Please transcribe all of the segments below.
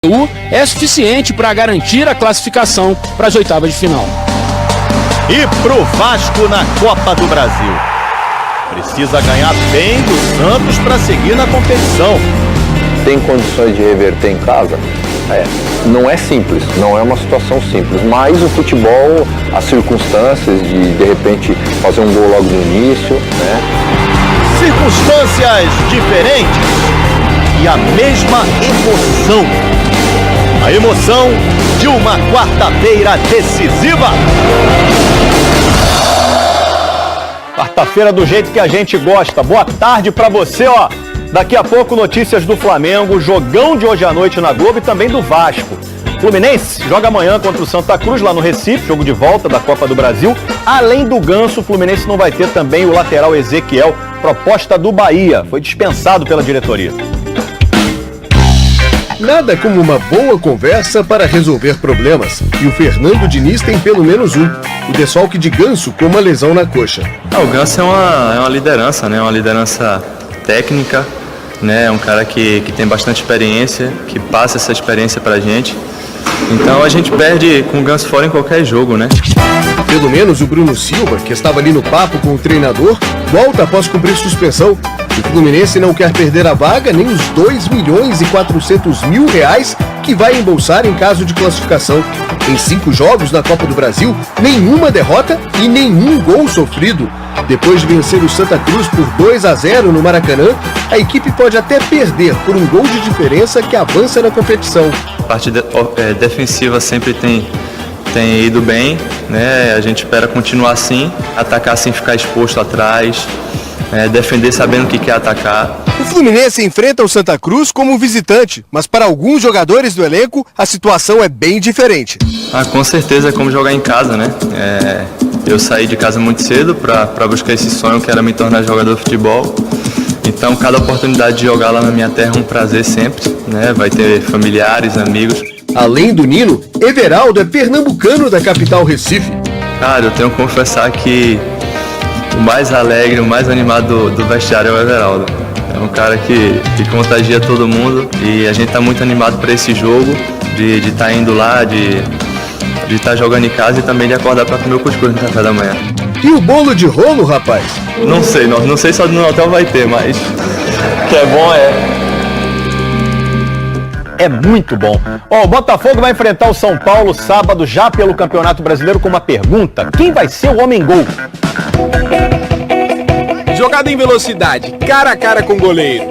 Iguaçu é suficiente para garantir a classificação para as oitavas de final. E pro Vasco na Copa do Brasil. Precisa ganhar bem do Santos para seguir na competição. Tem condições de reverter em casa? Não é simples, não é uma situação simples, mas o futebol, as circunstâncias de repente fazer um gol logo no início, né? Circunstâncias diferentes e a mesma emoção. A emoção de uma quarta-feira decisiva. Quarta-feira do jeito que a gente gosta. Boa tarde pra você, ó. Daqui a pouco notícias do Flamengo, jogão de hoje à noite na Globo e também do Vasco. Fluminense joga amanhã contra o Santa Cruz lá no Recife, jogo de volta da Copa do Brasil. Além do Ganso, o Fluminense não vai ter também o lateral Ezequiel, proposta do Bahia. Foi dispensado pela diretoria. Nada como uma boa conversa para resolver problemas. E o Fernando Diniz tem pelo menos um. O desfalque de Ganso com uma lesão na coxa. O Ganso é uma liderança, né? Uma liderança técnica, né? É um cara que tem bastante experiência, que passa essa experiência pra gente. Então a gente perde com o Ganso fora em qualquer jogo, né? Pelo menos o Bruno Silva, que estava ali no papo com o treinador, volta após cumprir suspensão. O Fluminense não quer perder a vaga nem os 2.400.000 reais que vai embolsar em caso de classificação. Em 5 jogos na Copa do Brasil, nenhuma derrota e nenhum gol sofrido. Depois de vencer o Santa Cruz por 2-0 no Maracanã, a equipe pode até perder por um gol de diferença que avança na competição. A parte defensiva sempre tem ido bem, né? A gente espera continuar assim, atacar sem ficar exposto atrás, defender sabendo o que quer atacar. O Fluminense enfrenta o Santa Cruz como visitante, mas para alguns jogadores do elenco a situação é bem diferente. Com certeza é como jogar em casa, né? Eu saí de casa muito cedo para buscar esse sonho que era me tornar jogador de futebol. Então cada oportunidade de jogar lá na minha terra é um prazer sempre, né? Vai ter familiares, amigos. Além do Nino, Everaldo é pernambucano da capital Recife. Cara, eu tenho que confessar que o mais alegre, o mais animado do vestiário é o Everaldo. É um cara que contagia todo mundo e a gente tá muito animado para esse jogo, de estar indo lá, de estar jogando em casa e também de acordar para comer o cuscuz no café da manhã. E o bolo de rolo, rapaz? Não sei se no hotel vai ter, mas que é bom É muito bom. O Botafogo vai enfrentar o São Paulo sábado já pelo Campeonato Brasileiro com uma pergunta. Quem vai ser o homem-gol? Jogada em velocidade, cara a cara com o goleiro.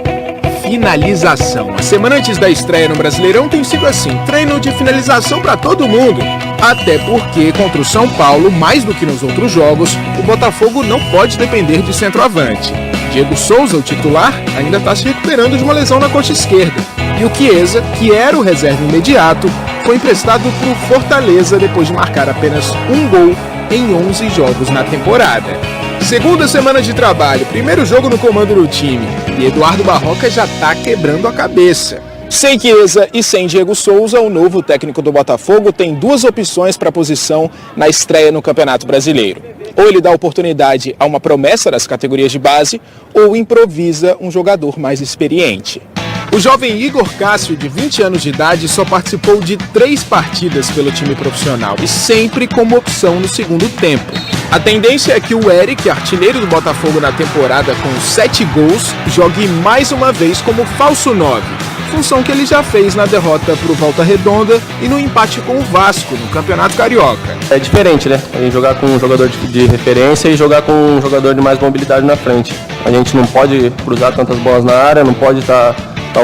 Finalização. A semana antes da estreia no Brasileirão tem sido assim, treino de finalização para todo mundo. Até porque contra o São Paulo, mais do que nos outros jogos, o Botafogo não pode depender de centroavante. Diego Souza, o titular, ainda está se recuperando de uma lesão na coxa esquerda. E o Chiesa, que era o reserva imediato, foi emprestado para o Fortaleza depois de marcar apenas um gol em 11 jogos na temporada. Segunda semana de trabalho, primeiro jogo no comando do time, e Eduardo Barroca já tá quebrando a cabeça. Sem Chiesa e sem Diego Souza, o novo técnico do Botafogo tem 2 opções para a posição na estreia no Campeonato Brasileiro. Ou ele dá oportunidade a uma promessa das categorias de base, ou improvisa um jogador mais experiente. O jovem Igor Cássio, de 20 anos de idade, só participou de 3 partidas pelo time profissional e sempre como opção no segundo tempo. A tendência é que o Eric, artilheiro do Botafogo na temporada com 7 gols, jogue mais uma vez como falso 9, função que ele já fez na derrota para o Volta Redonda e no empate com o Vasco no Campeonato Carioca. É diferente, né? A gente jogar com um jogador de referência e jogar com um jogador de mais mobilidade na frente. A gente não pode cruzar tantas bolas na área, não pode estar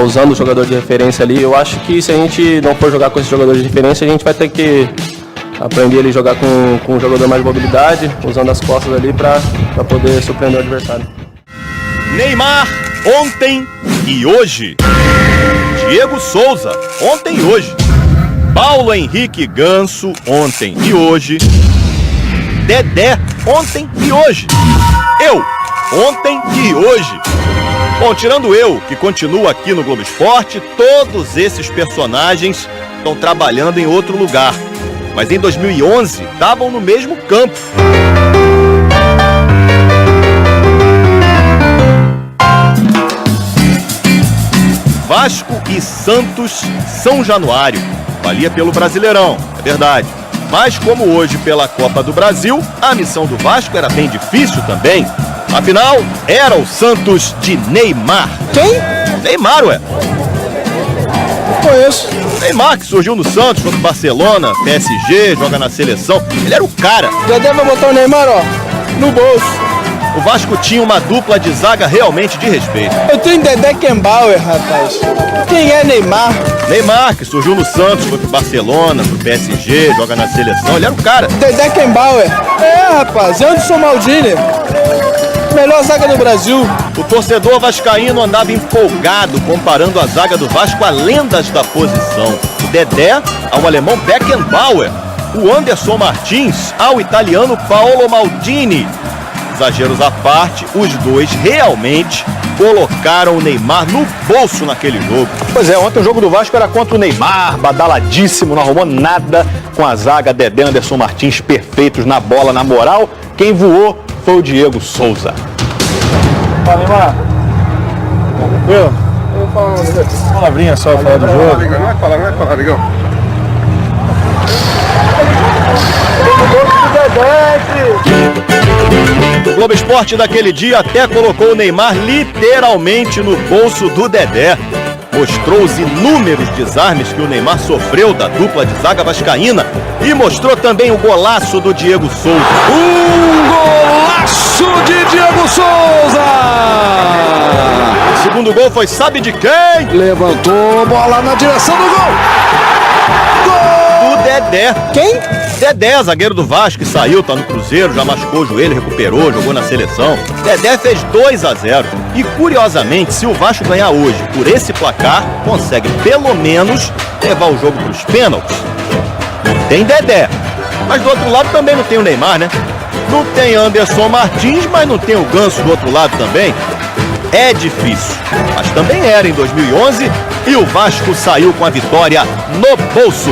usando o jogador de referência ali. Eu acho que se a gente não for jogar com esse jogador de referência, a gente vai ter que aprender ele a jogar com um jogador mais de mobilidade, usando as costas ali para poder surpreender o adversário. Neymar, ontem e hoje. Diego Souza, ontem e hoje. Paulo Henrique Ganso, ontem e hoje. Dedé, ontem e hoje. Eu, ontem e hoje. Bom, tirando eu, que continuo aqui no Globo Esporte, todos esses personagens estão trabalhando em outro lugar. Mas em 2011, estavam no mesmo campo. Vasco e Santos São Januário. Valia pelo Brasileirão, é verdade. Mas como hoje pela Copa do Brasil, a missão do Vasco era bem difícil também. Afinal, era o Santos de Neymar. Quem? Neymar, ué. Conheço. Neymar, que surgiu no Santos, foi pro Barcelona, PSG, joga na seleção. Ele era o cara. Dedé vai botar o Neymar, ó, no bolso. O Vasco tinha uma dupla de zaga realmente de respeito. Eu tenho Dedé Kembauer, rapaz. Quem é Neymar? Neymar, que surgiu no Santos, foi pro Barcelona, pro PSG, joga na seleção. Ele era o cara. Dedé Kembauer. É, rapaz, Anderson Maldini. Melhor zaga do Brasil. O torcedor vascaíno andava empolgado comparando a zaga do Vasco a lendas da posição. O Dedé ao alemão Beckenbauer. O Anderson Martins ao italiano Paolo Maldini. Exageros à parte, os dois realmente colocaram o Neymar no bolso naquele jogo. Pois é, ontem o jogo do Vasco era contra o Neymar, badaladíssimo, não arrumou nada com a zaga, Dedé, Anderson Martins perfeitos na bola, na moral. Quem voou foi o Diego Souza. Fala, Neymar. Eu vou falar uma palavrinha só, falar do jogo. Não vai falar, amigão. O Globo Esporte daquele dia até colocou o Neymar literalmente no bolso do Dedé. Mostrou os inúmeros desarmes que o Neymar sofreu da dupla de zaga vascaína e mostrou também o golaço do Diego Souza. Golaço de Diego Souza! O segundo gol foi sabe de quem? Levantou, bola na direção do gol! Do Dedé. Quem? Dedé, zagueiro do Vasco, que saiu, tá no Cruzeiro, já machucou o joelho, recuperou, jogou na seleção. Dedé fez 2-0. E curiosamente, se o Vasco ganhar hoje por esse placar, consegue pelo menos levar o jogo pros pênaltis. Não tem Dedé. Mas do outro lado também não tem o Neymar, né? Não tem Anderson Martins, mas não tem o Ganso do outro lado também. É difícil, mas também era em 2011 e o Vasco saiu com a vitória no bolso.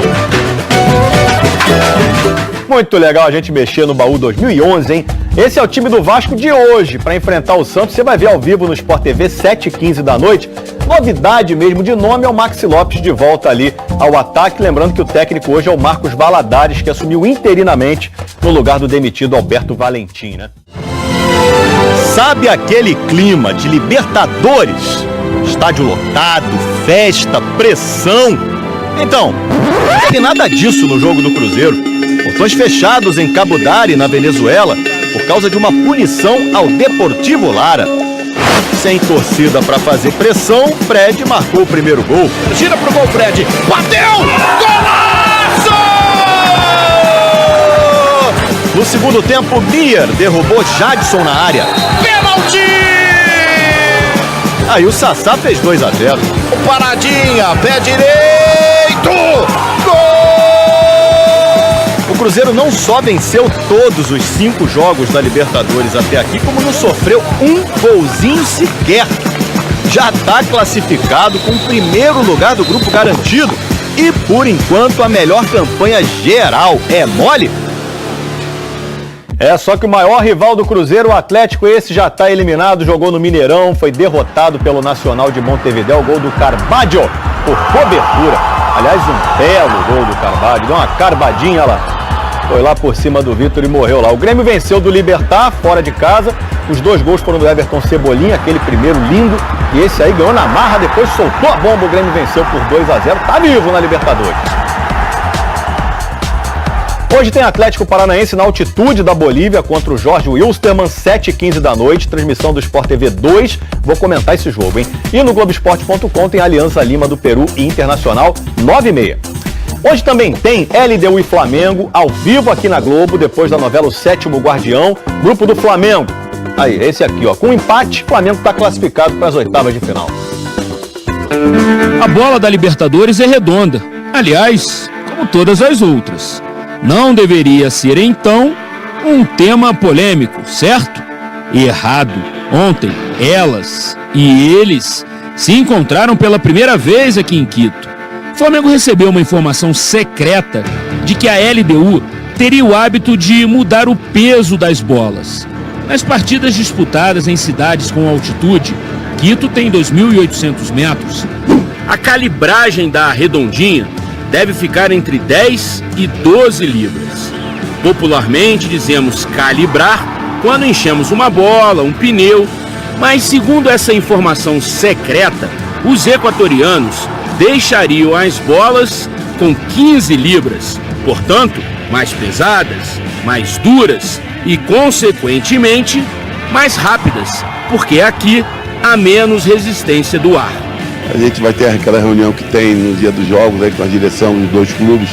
Muito legal a gente mexer no baú 2011, hein? Esse é o time do Vasco de hoje. Para enfrentar o Santos, você vai ver ao vivo no Sport TV, 7h15 da noite. Novidade mesmo de nome é o Maxi Lopes de volta ali ao ataque. Lembrando que o técnico hoje é o Marcos Valadares, que assumiu interinamente no lugar do demitido Alberto Valentim, né? Sabe aquele clima de Libertadores? Estádio lotado, festa, pressão. Então, não teve nada disso no jogo do Cruzeiro. Portões fechados em Cabo Dari, na Venezuela, por causa de uma punição ao Deportivo Lara. Sem torcida para fazer pressão, Fred marcou o primeiro gol. Gira pro gol, Fred. Bateu! Golaço! No segundo tempo, Mier derrubou Jadson na área. Pênalti! Aí o Sassá fez 2-0. Paradinha, pé direito! Gol! O Cruzeiro não só venceu todos os 5 jogos da Libertadores até aqui, como não sofreu um golzinho sequer. Já está classificado com o primeiro lugar do grupo garantido. E, por enquanto, a melhor campanha geral. É mole? É, só que o maior rival do Cruzeiro, o Atlético, esse já está eliminado, jogou no Mineirão, foi derrotado pelo Nacional de Montevidéu, gol do Carbaggio por cobertura. Aliás, um belo gol do Carbaggio, deu uma carbadinha lá. Foi lá por cima do Vitor e morreu lá. O Grêmio venceu do Libertad, fora de casa. Os 2 gols foram do Everton Cebolinha, aquele primeiro lindo. E esse aí ganhou na marra, depois soltou a bomba. O Grêmio venceu por 2-0. Tá vivo na Libertadores. Hoje tem Atlético Paranaense na altitude da Bolívia contra o Jorge Wilstermann, 7h15 da noite, transmissão do Sport TV 2. Vou comentar esse jogo, hein? E no Globoesporte.com tem Alianza Lima do Peru e Internacional, 9h30. Hoje também tem LDU e Flamengo, ao vivo aqui na Globo, depois da novela O Sétimo Guardião, grupo do Flamengo. Aí, esse aqui, ó, com empate, o Flamengo está classificado para as oitavas de final. A bola da Libertadores é redonda. Aliás, como todas as outras. Não deveria ser, então, um tema polêmico, certo? Errado. Ontem, elas e eles se encontraram pela primeira vez aqui em Quito. O Flamengo recebeu uma informação secreta de que a LDU teria o hábito de mudar o peso das bolas. Nas partidas disputadas em cidades com altitude, Quito tem 2.800 metros. A calibragem da redondinha deve ficar entre 10 e 12 libras. Popularmente dizemos calibrar quando enchemos uma bola, um pneu, mas segundo essa informação secreta, os equatorianos deixariam as bolas com 15 libras, portanto, mais pesadas, mais duras e, consequentemente, mais rápidas, porque aqui há menos resistência do ar. A gente vai ter aquela reunião que tem no dia dos jogos aí com a direção dos dois clubes.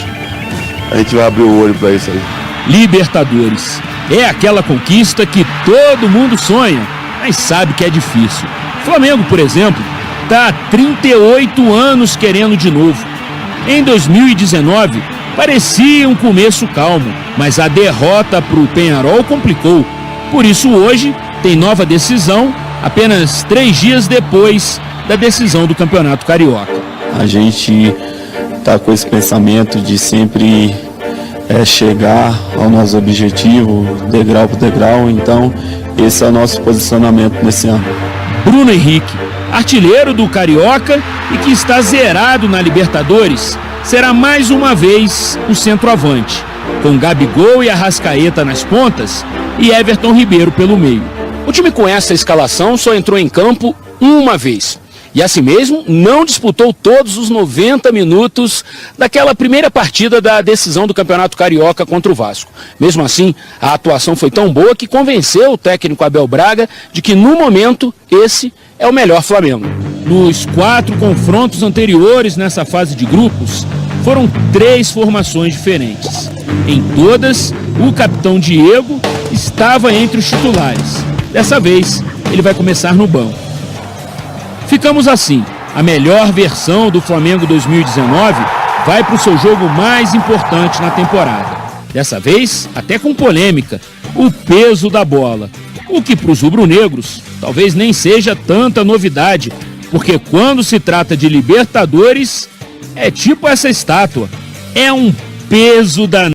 A gente vai abrir o olho para isso aí. Libertadores é aquela conquista que todo mundo sonha, mas sabe que é difícil. Flamengo, por exemplo, está há 38 anos querendo de novo. Em 2019, parecia um começo calmo, mas a derrota para o Peñarol complicou. Por isso hoje tem nova decisão, apenas 3 dias depois da decisão do Campeonato Carioca. A gente está com esse pensamento de sempre chegar ao nosso objetivo, degrau por degrau, então esse é o nosso posicionamento nesse ano. Bruno Henrique, artilheiro do Carioca e que está zerado na Libertadores, será mais uma vez o centroavante, com Gabigol e Arrascaeta nas pontas e Everton Ribeiro pelo meio. O time com essa escalação só entrou em campo uma vez. E assim mesmo, não disputou todos os 90 minutos daquela primeira partida da decisão do Campeonato Carioca contra o Vasco. Mesmo assim, a atuação foi tão boa que convenceu o técnico Abel Braga de que, no momento, esse é o melhor Flamengo. Nos 4 confrontos anteriores nessa fase de grupos, foram 3 formações diferentes. Em todas, o capitão Diego estava entre os titulares. Dessa vez, ele vai começar no banco. Ficamos assim, a melhor versão do Flamengo 2019 vai para o seu jogo mais importante na temporada. Dessa vez, até com polêmica, o peso da bola. O que para os rubro-negros talvez nem seja tanta novidade, porque quando se trata de Libertadores, é tipo essa estátua, é um peso danado.